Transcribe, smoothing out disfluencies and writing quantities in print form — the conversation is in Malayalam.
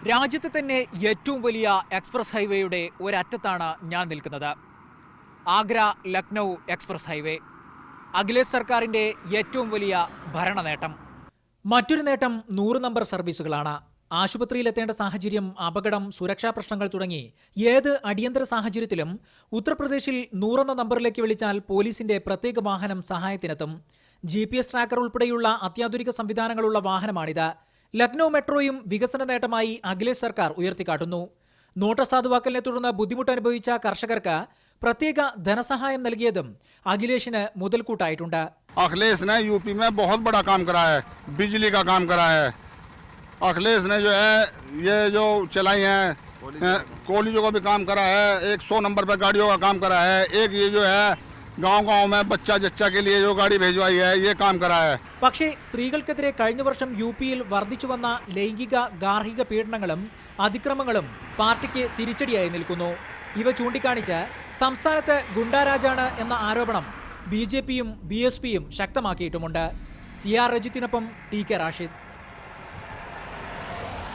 രാജ്യത്തെ തന്നെ ഏറ്റവും വലിയ എക്സ്പ്രസ് ഹൈവേയുടെ ഒരറ്റത്താണ് ഞാൻ നിൽക്കുന്നത്. ആഗ്ര ലക്നൗ എക്സ്പ്രസ് ഹൈവേ, അഖിലേഷ് സർക്കാരിൻ്റെ ഏറ്റവും വലിയ ഭരണ നേട്ടം. മറ്റൊരു നേട്ടം 100 നമ്പർ സർവീസുകളാണ്. ആശുപത്രിയിലെത്തേണ്ട സാഹചര്യം, അപകടം, സുരക്ഷാ പ്രശ്നങ്ങൾ തുടങ്ങി ഏത് അടിയന്തര സാഹചര്യത്തിലും ഉത്തർപ്രദേശിൽ 100 എന്ന നമ്പറിലേക്ക് വിളിച്ചാൽ പോലീസിന്റെ പ്രത്യേക വാഹനം സഹായത്തിനെത്തും. GPS ട്രാക്കർ ഉൾപ്പെടെയുള്ള അത്യാധുനിക സംവിധാനങ്ങളുള്ള വാഹനമാണിത്. ലക്നൗ മെട്രോയും വികസന നേട്ടമായി അഖിലേഷ് സർക്കാർ ഉയർത്തിക്കാട്ടുന്നു. നോട്ട് അസാധുവാക്കലിനെ തുടർന്ന് ബുദ്ധിമുട്ട് അനുഭവിച്ച കർഷകർക്ക് പ്രത്യേക ധനസഹായം നൽകിയതും അഖിലേഷിന് മുതൽക്കൂട്ടായിട്ടുണ്ട്. अखिलेश ने यूपी में बहुत बड़ा काम करा है, बिजली का काम करा है. अखिलेश ने जो है ये जो चलाई है कॉलेजों का भी काम करा है, 100 नंबर पर गाड़ियों का काम करा है, एक ये जो है गांव-गांव में बच्चा के लिए जो गाड़ी भेजवाई है ये काम करा है. പക്ഷേ സ്ത്രീകൾക്കെതിരെ കഴിഞ്ഞ വർഷം യുപിയിൽ വർദ്ധിച്ചു വന്ന ലൈംഗിക ഗാർഹിക പീഡനങ്ങളും അതിക്രമങ്ങളും പാർട്ടിക്ക് തിരിച്ചടിയായി നിൽക്കുന്നു. ഇവ ചൂണ്ടിക്കാണിച്ച് സംസ്ഥാനത്ത് ഗുണ്ടാരാജാണ് എന്ന ആരോപണം ബിജെപിയും ബിഎസ്പിയും ശക്തമാക്കിയിട്ടുമുണ്ട്. സിആർ രജിത്തിനൊപ്പം ടി കെ റാഷിദ്.